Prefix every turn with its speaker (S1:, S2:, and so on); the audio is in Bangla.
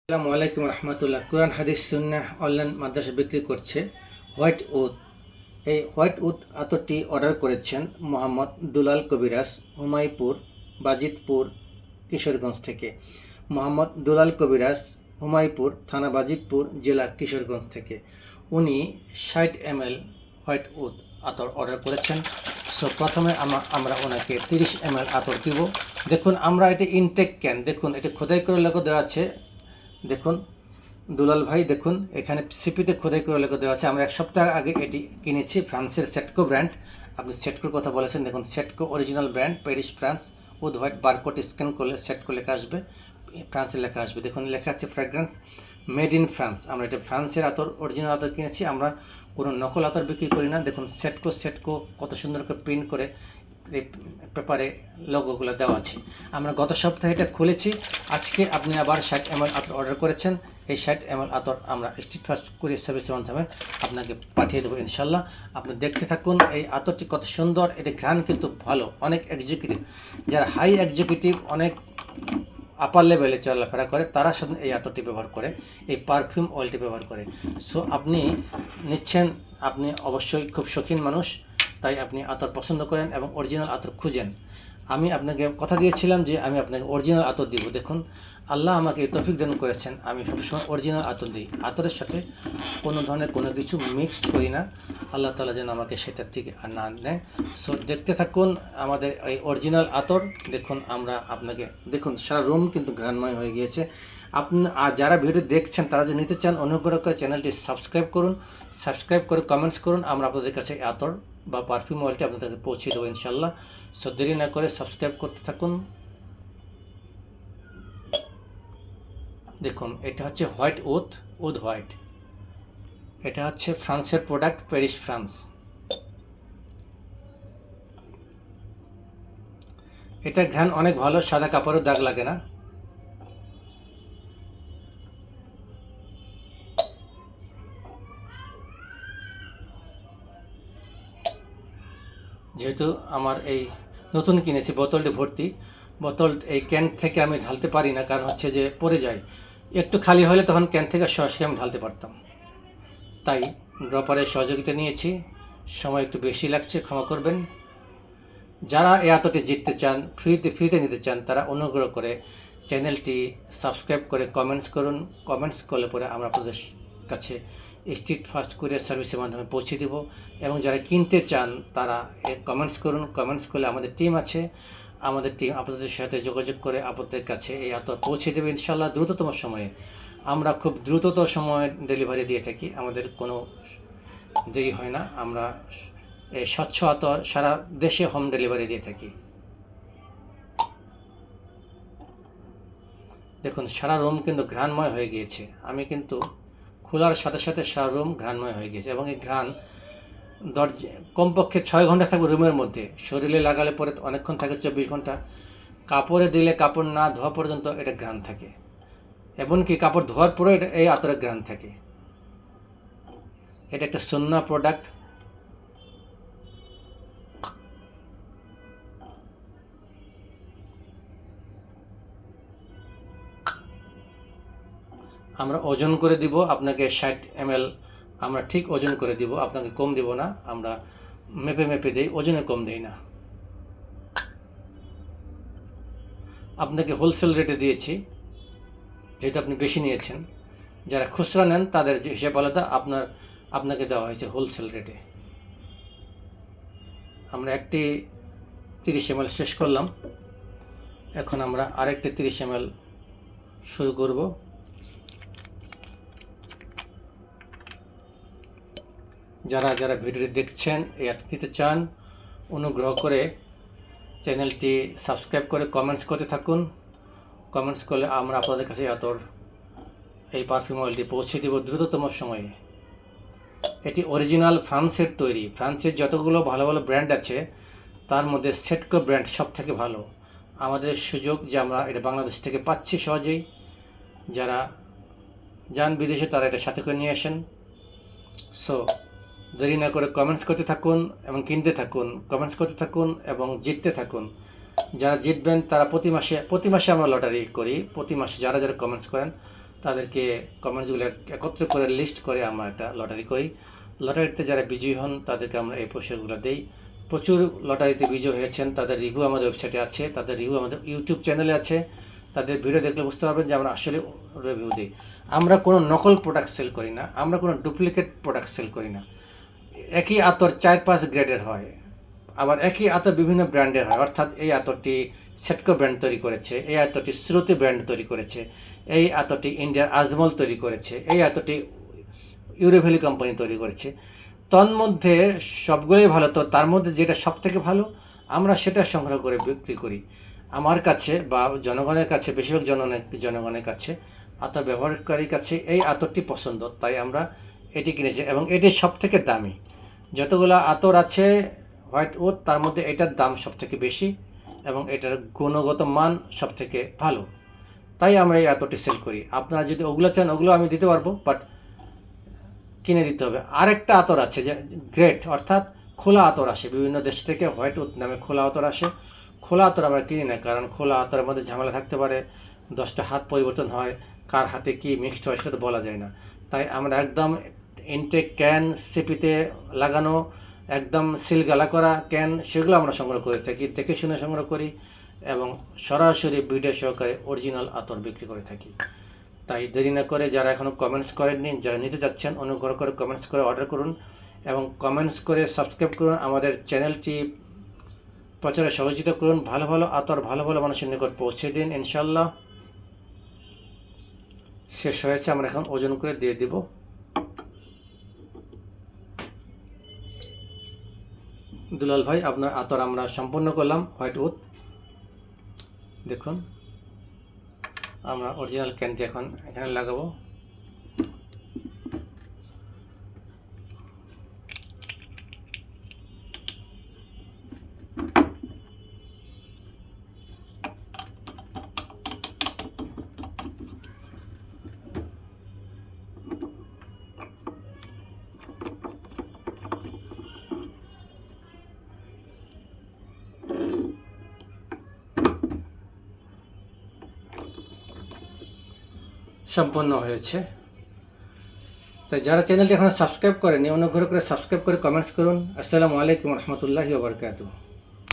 S1: আসসালামু আলাইকুম রহমতুল্লাহ। কোরআন হাদিস সুন্নাহ অনলাইন মাদ্রাসা বিক্রি করছে হোয়াইট উদ। এই হোয়াইট উদ আতরটি অর্ডার করেছেন মোহাম্মদ দুলাল কবিরাজ, হুমায়পুর, বাজিতপুর, কিশোরগঞ্জ থেকে। মোহাম্মদ দুলাল কবিরাজ, হুমায়পুর থানা, বাজিতপুর জেলা, কিশোরগঞ্জ থেকে। উনি 60 ml হোয়াইট উদ আতর অর্ডার করেছেন। সো প্রথমে আমরা ওনাকে 30 ml আতর দিব। দেখুন, আমরা এটা ইনটেক ক্যান, দেখুন এটা খোদাই করে লোগো দেওয়া আছে। দেখুন দুলাল ভাই, দেখুন এখানে সিপিতে খোদাই করে লেখা দেওয়া আছে। আমরা এক সপ্তাহ আগে এটি কিনেছি, ফ্রান্সের সেটকো ব্র্যান্ড। আপনি সেটকোর কথা বলেছেন, দেখুন Setco original brand, Paris France. Wood white barcode scan করলে সেটকো লেখা আসবে, ফ্রান্সের লেখা আসবে। দেখুন লেখা আছে ফ্র্যাগ্রেন্স মেড ইন ফ্রান্স। আমরা এটা ফ্রান্সের আতর, অরিজিনাল আতর কিনেছি, আমরা কোনো নকল আতর বিক্রি করি না। দেখুন সেটকো কত সুন্দর করে প্রিন্ট করে পেপারে লোগোগুলো দেওয়া আছে। আমরা গত সপ্তাহে এটা খুলেছি। আজকে আপনি আবার 60 ml আতর অর্ডার করেছেন। এই 60 ml আতর আমরা স্ট্রিট ফাস্ট কুরিয়ার সার্ভিসের মাধ্যমে আপনাকে পাঠিয়ে দেবো ইনশাল্লাহ। আপনি দেখতে থাকুন এই আতরটি কত সুন্দর। এটা ঘ্রাণ কিন্তু ভালো। অনেক এক্সিকিউটিভ, যারা হাই এক্সিকিউটিভ, অনেক আপার লেভেলে চলাফেরা করে, তারা সাধারণত এই আতরটি ব্যবহার করে, এই পারফিউম অয়েলটি ব্যবহার করে। সো আপনি নিচ্ছেন, আপনি অবশ্যই খুব শৌখিন মানুষ, তাই আপনি আতর পছন্দ করেন এবং অরিজিনাল আতর খুঁজেন। আমি আপনাকে কথা দিয়েছিলাম যে আমি আপনাকে অরিজিনাল আতর দিব। দেখুন আল্লাহ আমাকে তৌফিক দান করেছেন, আমি সবসময় অরিজিনাল আতর দিই। আতরের সাথে কোনো ধরনের কোনো কিছু মিক্সড করি না। আল্লাহ তাআলা যেন আমাকে সেটার থেকে আর না নেয়। সো দেখতে থাকুন আমাদের এই অরিজিনাল আতর। দেখুন আমরা আপনাকে, দেখুন সারা রুম কিন্তু ঘ্রাণময় হয়ে গিয়েছে। আপনি আর যারা ভিডিও দেখছেন তারা যদি নিতে চান, অনুগ্রহ করে চ্যানেলটি সাবস্ক্রাইব করুন, সাবস্ক্রাইব করে কমেন্টস করুন। আমরা আপনাদের কাছে আতর বা পারফিউম অয়েলটি আপনাদের কাছে পৌঁছে দেবো ইনশাল্লাহ। সো দেরি না করে সাবস্ক্রাইব করতে থাকুন। দেখুন এটা হচ্ছে হোয়াইট উড হোয়াইট। এটা হচ্ছে ফ্রান্সের প্রোডাক্ট, প্যারিস ফ্রান্স। এটা ঘ্রাণ অনেক ভালো, সাদা কাপড়ের দাগ লাগে না। যেহেতু আমার এই নতুন কিনেছি, বোতলটি ভর্তি, বোতল এই ক্যান থেকে আমি ঢালতে পারি না, কারণ হচ্ছে যে পড়ে যায়। একটু খালি হলে তখন ক্যান থেকে সরাসরি আমি ঢালতে পারতাম, তাই ড্রপারের সহযোগিতা নিয়েছি। সময় একটু বেশি লাগছে, ক্ষমা করবেন। যারা এই আতরটি জিততে চান, ফ্রিতে নিতে চান, তারা অনুগ্রহ করে চ্যানেলটি সাবস্ক্রাইব করে কমেন্টস করুন। কমেন্টস করলে পরে আমরা আপনাদের কাছে স্ট্রিট ফাস্ট কুরিয়ার সার্ভিসের মাধ্যমে পৌঁছে দেব। এবং যারা কিনতে চান তারা কমেন্টস করুন। কমেন্টস করলে আমাদের টিম আছে, আমাদের টিম আপনাদের সাথে যোগাযোগ করে আপনাদের কাছে এই আতর পৌঁছে দেবে ইনশাল্লাহ দ্রুততম সময়ে। আমরা খুব দ্রুততম সময়ে ডেলিভারি দিয়ে থাকি, আমাদের কোনো দেরি হয় না। আমরা এই স্বচ্ছ আতর সারা দেশে হোম ডেলিভারি দিয়ে থাকি। দেখুন সারা রুম কিন্তু ঘ্রাণময় হয়ে গিয়েছে। আমি কিন্তু খোলার সাথে সাথে সারা রুম ঘ্রাণময় হয়ে গিয়েছে, এবং এই ঘ্রাণ কমপক্ষে 6 ঘন্টা থাকবে রুমের মধ্যে। শরীরে লাগালে পরে অনেকক্ষণ থাকে, 24 ঘন্টা। কাপড়ে দিলে কাপড় না ধোয়া পর্যন্ত এটা ঘ্রাণ থাকে, এমনকি কাপড় ধোয়ার পরেও এটা এই আতরের ঘ্রাণ থাকে। এটা একটা সুন্নাহ প্রোডাক্ট। আমরা ওজন করে দিব আপনাকে 60 ml, আমরা ঠিক ওজন করে দিব, আপনাকে কম দিব না। আমরা মেপে দেই, ওজনে কম দেই না। আপনাকে হোলসেল রেটে দিয়েছি, যেহেতু আপনি বেশি নিয়েছেন। যারা খুচরা নেন তাদের যে হিসাব আলাদা, আপনাকে দেওয়া হয়েছে হোলসেল রেটে। আমরা একটি 30 ml শেষ করলাম, এখন আমরা আরেকটি 30 ml শুরু করব। যারা ভিডিওটি দেখছেন, এই আতর দিতে চান, অনুগ্রহ করে চ্যানেলটি সাবস্ক্রাইব করে কমেন্টস করতে থাকুন। কমেন্টস করলে আমরা আপনাদের কাছে আতর, এই পারফিউম অয়েলটি পৌঁছে দেব দ্রুততম সময়ে। এটি অরিজিনাল ফ্রান্সের তৈরি। ফ্রান্সের যতগুলো ভালো ভালো ব্র্যান্ড আছে তার মধ্যে সেটকো ব্র্যান্ড সব থেকে ভালো। আমাদের সুযোগ যে আমরা এটা বাংলাদেশ থেকে পাচ্ছি সহজেই। যারা যান বিদেশে তারা এটা সাথে করে নিয়ে আসেন। সো দেরি না করে কমেন্টস করতে থাকুন এবং কিনতে থাকুন, কমেন্টস করতে থাকুন এবং জিততে থাকুন। যারা জিতবেন তারা প্রতি মাসে আমরা লটারি করি। প্রতি মাসে যারা কমেন্টস করেন তাদেরকে কমেন্টসগুলো একত্র করে লিস্ট করে আমরা একটা লটারি করি। লটারিতে যারা বিজয়ী হন তাদেরকে আমরা এই পুরস্কারগুলো দিই। প্রচুর লটারিতে বিজয়ী হয়েছেন, তাদের রিভিউ আমাদের ওয়েবসাইটে আছে, তাদের রিভিউ আমাদের ইউটিউব চ্যানেলে আছে। তাদের ভিডিও দেখলে বুঝতে পারবেন যে আমরা আসলে রিভিউ দিই। আমরা কোনো নকল প্রোডাক্ট সেল করি না, আমরা কোনো ডুপ্লিকেট প্রোডাক্ট সেল করি না। একই আতর 4-5 গ্রেডের হয়, আবার একই আতর বিভিন্ন ব্র্যান্ডের হয়। অর্থাৎ এই আতরটি সেটকো ব্র্যান্ড তৈরি করেছে, এই আতরটি শ্রুতি ব্র্যান্ড তৈরি করেছে, এই আতরটি ইন্ডিয়ার আজমল তৈরি করেছে, এই আতরটি ইউরোভ্যালি কোম্পানি তৈরি করেছে। তন্মধ্যে সবগুলোই ভালো, তো তার মধ্যে যেটা সবথেকে ভালো আমরা সেটা সংগ্রহ করে বিক্রি করি। আমার কাছে বা জনগণের কাছে, বেশিরভাগ জনগণের কাছে, আতর ব্যবহারকারীর কাছে এই আতরটি পছন্দ, তাই আমরা এটি কিনেছি এবং এটি সবথেকে দামি। যতগুলো আতর আছে হোয়াইট ওথ, তার মধ্যে এটার দাম সবথেকে বেশি এবং এটার গুণগত মান সবথেকে ভালো, তাই আমরা এই আতরটি সেল করি। আপনারা যদি ওগুলো চান ওগুলো আমি দিতে পারবো, বাট কিনে দিতে হবে। আরেকটা আতর আছে যে গ্রেট, অর্থাৎ খোলা আতর আসে বিভিন্ন দেশ থেকে, হোয়াইট ওথ নামে খোলা আতর আসে। খোলা আতর আমরা কিনি না, কারণ খোলা আতরের মধ্যে ঝামেলা থাকতে পারে, 10টা হাত পরিবর্তন হয়, কার হাতে কি মিক্সড হয় সেটা তো বলা যায় না। তাই আমরা একদম ইনটেক ক্যান, সিপিতে লাগানো, একদম সিলগালা করা ক্যান, সেগুলো আমরা সংগ্রহ করে থাকি, দেখে শুনে সংগ্রহ করি এবং সরাসরি ভিডিও সহকারে অরিজিনাল আতর বিক্রি করে থাকি। তাই দেরি না করে যারা এখনও কমেন্টস করেননি, যারা নিতে যাচ্ছেন, অনুগ্রহ করে কমেন্টস করে অর্ডার করুন এবং কমেন্টস করে সাবস্ক্রাইব করুন। আমাদের চ্যানেলটি প্রচারে সহযোগিতা করুন, ভালো ভালো আতর ভালো ভালো মানুষের নিকট পৌঁছে দিন। ইনশাল্লাহ শেষ হয়েছে, আমরা এখন ওজন করে দিয়ে দিব। দুলাল ভাই, আপনার আতর আমরা সম্পূর্ণ করলাম হোয়াইট ওথ। দেখুন আমরা অরিজিনাল ক্যানটি এখন এখানে লাগাবো। সম্পন্ন হয়েছে। তাই যারা চ্যানেলটি এখনো সাবস্ক্রাইব করেনি অনুগ্রহ করে সাবস্ক্রাইব করে কমেন্টস করুন। আসসালামু আলাইকুম রহমতুল্লাহি ওয়া বারাকাতুহু।